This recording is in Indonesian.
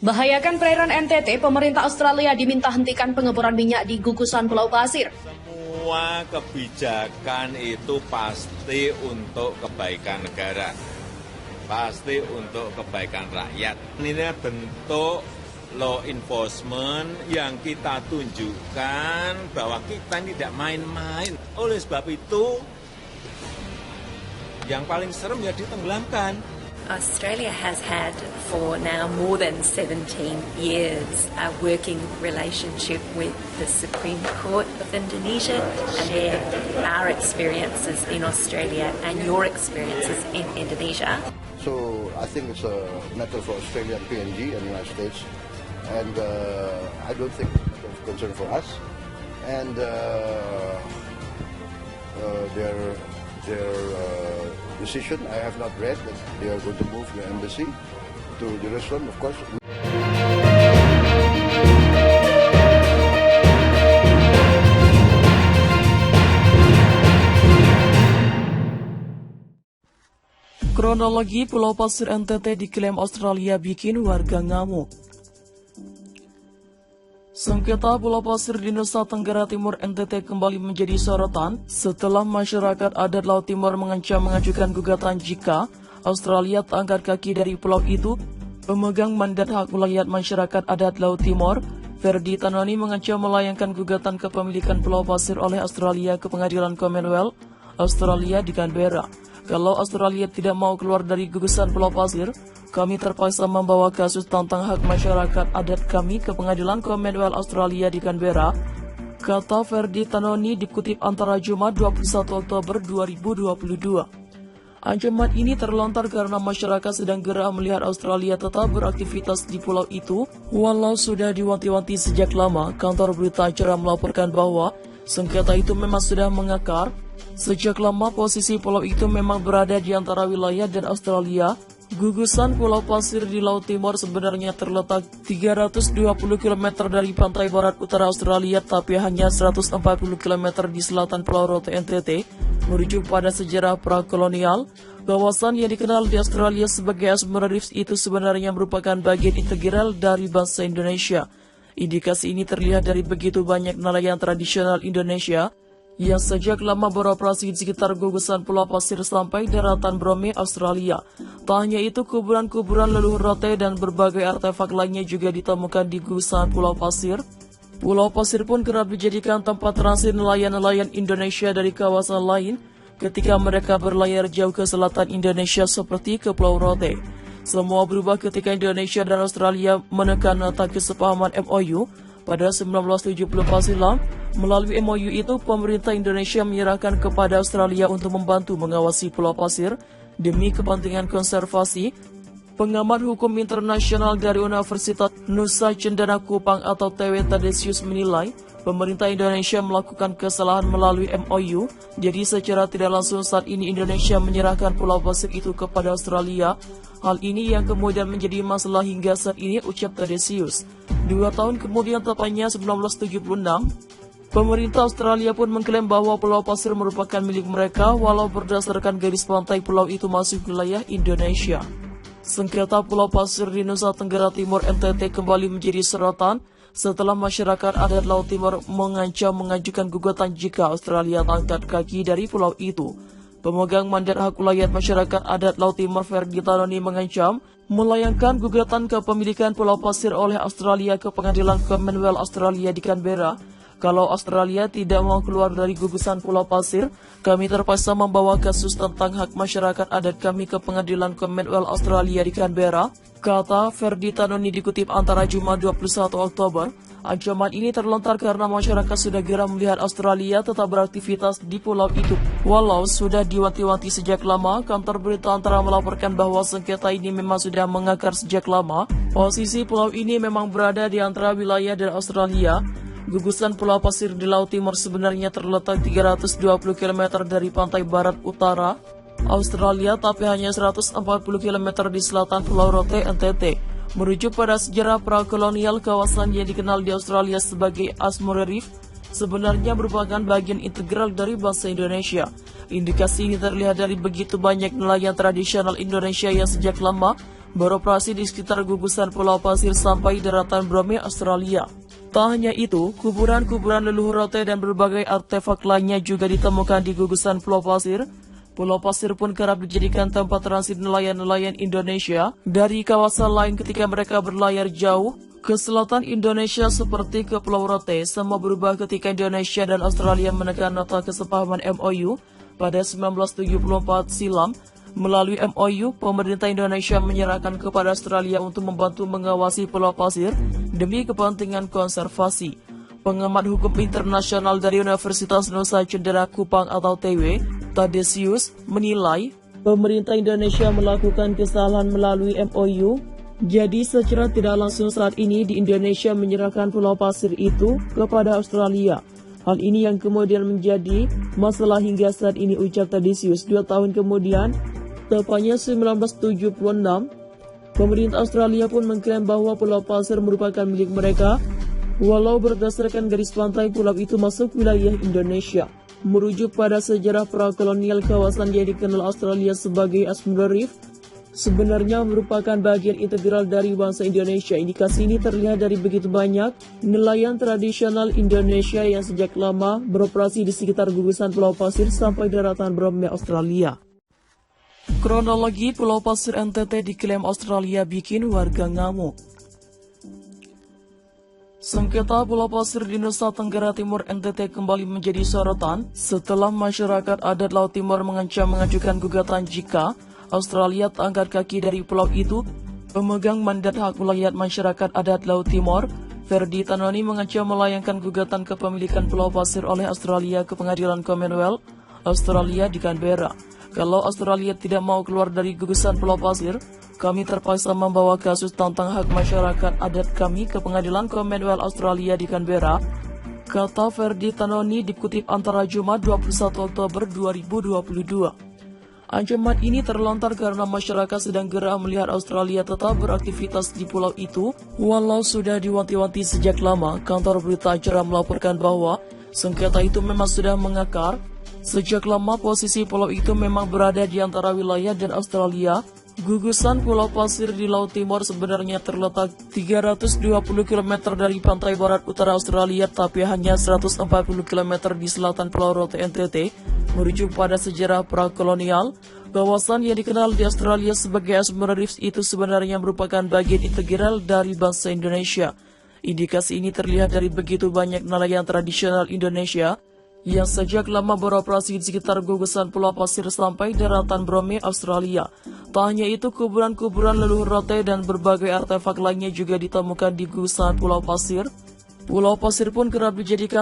Bahayakan perairan NTT, pemerintah Australia diminta hentikan pengeboran minyak di gugusan Pulau Pasir. Semua kebijakan itu pasti untuk kebaikan negara, pasti untuk kebaikan rakyat. Ini bentuk law enforcement yang kita tunjukkan bahwa kita tidak main-main. Oleh sebab itu, yang paling serem ya ditenggelamkan. Australia has had for now more than 17 years a working relationship with the Supreme Court of Indonesia, and there are experiences in Australia and your experiences in Indonesia. So I think it's a matter for Australia and PNG and the United States, and I don't think it's a matter of concern for us. And their decision, I have not read that they are going to move the embassy to Jerusalem, of course. Kronologi Pulau Pasir NTT diklaim Australia bikin warga ngamuk. Sengketa Pulau Pasir di Nusa Tenggara Timur NTT kembali menjadi sorotan setelah masyarakat adat Laut Timur mengajukan gugatan jika Australia tak angkat kaki dari pulau itu. Pemegang mandat hak wilayah masyarakat adat Laut Timur, Ferdi Tanoni, mengancam melayangkan gugatan kepemilikan Pulau Pasir oleh Australia ke Pengadilan Commonwealth Australia di Canberra. Kalau Australia tidak mau keluar dari gugusan Pulau Pasir, kami terpaksa membawa kasus tentang hak masyarakat adat kami ke Pengadilan Commonwealth Australia di Canberra, kata Ferdi Tanoni dikutip Antara Jumat 21 Oktober 2022. Ancaman ini terlontar karena masyarakat sedang gerah melihat Australia tetap beraktivitas di pulau itu, walau sudah diwanti-wanti sejak lama. Kantor berita acara melaporkan bahwa sengketa itu memang sudah mengakar. Sejak lama posisi pulau itu memang berada di antara wilayah dan Australia. Gugusan Pulau Pasir di Laut Timur sebenarnya terletak 320 km dari pantai barat utara Australia, tapi hanya 140 km di selatan Pulau Rote NTT. Merujuk pada sejarah prakolonial, kawasan yang dikenal di Australia sebagai Asmara Reefs itu sebenarnya merupakan bagian integral dari bangsa Indonesia. Indikasi ini terlihat dari begitu banyak nelayan tradisional Indonesia yang sejak lama beroperasi di sekitar gugusan Pulau Pasir sampai daratan Brome, Australia. Tak hanya itu, kuburan-kuburan leluhur Rote dan berbagai artefak lainnya juga ditemukan di gugusan Pulau Pasir. Pulau Pasir pun kerap dijadikan tempat transit nelayan-nelayan Indonesia dari kawasan lain ketika mereka berlayar jauh ke selatan Indonesia seperti ke Pulau Rote. Semua berubah ketika Indonesia dan Australia menekan nota kesepahaman MOU pada 1974 silam. Melalui MOU itu, pemerintah Indonesia menyerahkan kepada Australia untuk membantu mengawasi Pulau Pasir demi kepentingan konservasi. Pengamat hukum internasional dari Universitas Nusa Cendana Kupang atau TW Tadesius menilai pemerintah Indonesia melakukan kesalahan melalui MOU. Jadi secara tidak langsung saat ini Indonesia menyerahkan Pulau Pasir itu kepada Australia. Hal ini yang kemudian menjadi masalah hingga saat ini, ucap Tadesius. 2 tahun kemudian, tepatnya 1976, pemerintah Australia pun mengklaim bahwa Pulau Pasir merupakan milik mereka, walau berdasarkan garis pantai pulau itu masuk wilayah Indonesia. Sengketa Pulau Pasir di Nusa Tenggara Timur NTT kembali menjadi sorotan setelah masyarakat adat Laut Timur mengajukan gugatan jika Australia angkat kaki dari pulau itu. Pemegang mandat hak wilayah masyarakat adat Laut Timur Ferdi Tanoni mengancam melayangkan gugatan kepemilikan Pulau Pasir oleh Australia ke Pengadilan Commonwealth Australia di Canberra. Kalau Australia tidak mau keluar dari gugusan Pulau Pasir, kami terpaksa membawa kasus tentang hak masyarakat adat kami ke Pengadilan Commonwealth Australia di Canberra, kata Ferdi Tanoni dikutip Antara Jumat 21 Oktober. Ancaman ini terlontar karena masyarakat sudah geram melihat Australia tetap beraktivitas di pulau itu. Walau sudah diwanti-wanti sejak lama, kantor berita Antara melaporkan bahwa sengketa ini memang sudah mengakar sejak lama. Posisi pulau ini memang berada di antara wilayah dan Australia. Gugusan Pulau Pasir di Laut Timur sebenarnya terletak 320 km dari pantai barat utara Australia, tapi hanya 140 km di selatan Pulau Rote NTT. Merujuk pada sejarah prakolonial, kawasan yang dikenal di Australia sebagai Asmara Reef sebenarnya merupakan bagian integral dari bangsa Indonesia. Indikasi ini terlihat dari begitu banyak nelayan tradisional Indonesia yang sejak lama beroperasi di sekitar gugusan Pulau Pasir sampai daratan Brome, Australia. Tak hanya itu, kuburan-kuburan leluhur rote dan berbagai artefak lainnya juga ditemukan di gugusan Pulau Pasir. Pulau Pasir pun kerap dijadikan tempat transit nelayan-nelayan Indonesia dari kawasan lain ketika mereka berlayar jauh ke selatan Indonesia seperti ke Pulau Rote. Semua berubah ketika Indonesia dan Australia menekan nota kesepahaman MOU pada 1974 silam. Melalui MOU, pemerintah Indonesia menyerahkan kepada Australia untuk membantu mengawasi Pulau Pasir demi kepentingan konservasi. Pengamat hukum internasional dari Universitas Nusa Cendera Kupang atau TW, Tadesius, menilai pemerintah Indonesia melakukan kesalahan melalui MOU. Jadi secara tidak langsung saat ini di Indonesia menyerahkan Pulau Pasir itu kepada Australia. Hal ini yang kemudian menjadi masalah hingga saat ini, ucap Tadesius. 2 tahun kemudian, tepatnya 1976, pemerintah Australia pun mengklaim bahwa Pulau Pasir merupakan milik mereka, walau berdasarkan garis pantai pulau itu masuk wilayah Indonesia. Merujuk pada sejarah prakolonial, kawasan yang dikenal Australia sebagai Asmara Reef sebenarnya merupakan bagian integral dari bangsa Indonesia. Indikasi ini terlihat dari begitu banyak nelayan tradisional Indonesia yang sejak lama beroperasi di sekitar gugusan Pulau Pasir sampai daratan Brome, Australia. Kronologi Pulau Pasir NTT diklaim Australia bikin warga ngamuk. Sengketa Pulau Pasir di Nusa Tenggara Timur NTT kembali menjadi sorotan setelah masyarakat adat Laut Timur mengajukan gugatan jika Australia tak angkat kaki dari pulau itu. Pemegang mandat hak wilayah masyarakat adat Laut Timur, Ferdi Tanoni, mengancam melayangkan gugatan kepemilikan Pulau Pasir oleh Australia ke Pengadilan Commonwealth Australia di Canberra. Kalau Australia tidak mau keluar dari gugusan Pulau Pasir, kami terpaksa membawa kasus tentang hak masyarakat adat kami ke Pengadilan Commonwealth Australia di Canberra, kata Ferdi Tanoni dikutip antara Jumat 21 Oktober 2022. Ancaman ini terlontar karena masyarakat sedang gerah melihat Australia tetap beraktivitas di pulau itu, walau sudah diwanti-wanti sejak lama. Kantor berita acara melaporkan bahwa sengketa itu memang sudah mengakar. Sejak lama posisi pulau itu memang berada di antara wilayah dan Australia. Gugusan Pulau Pasir di Laut Timur sebenarnya terletak 320 km dari pantai barat utara Australia, tapi hanya 140 km di selatan Pulau Rote NTT. Merujuk pada sejarah prakolonial, kawasan yang dikenal di Australia sebagai Asmara Reef itu sebenarnya merupakan bagian integral dari bangsa Indonesia. Indikasi ini terlihat dari begitu banyak nelayan tradisional Indonesia yang sejak lama beroperasi di sekitar gugusan Pulau Pasir sampai daratan Brome, Australia. Tak hanya itu, kuburan-kuburan leluhur rote dan berbagai artefak lainnya juga ditemukan di gugusan Pulau Pasir. Pulau Pasir pun kerap dijadikan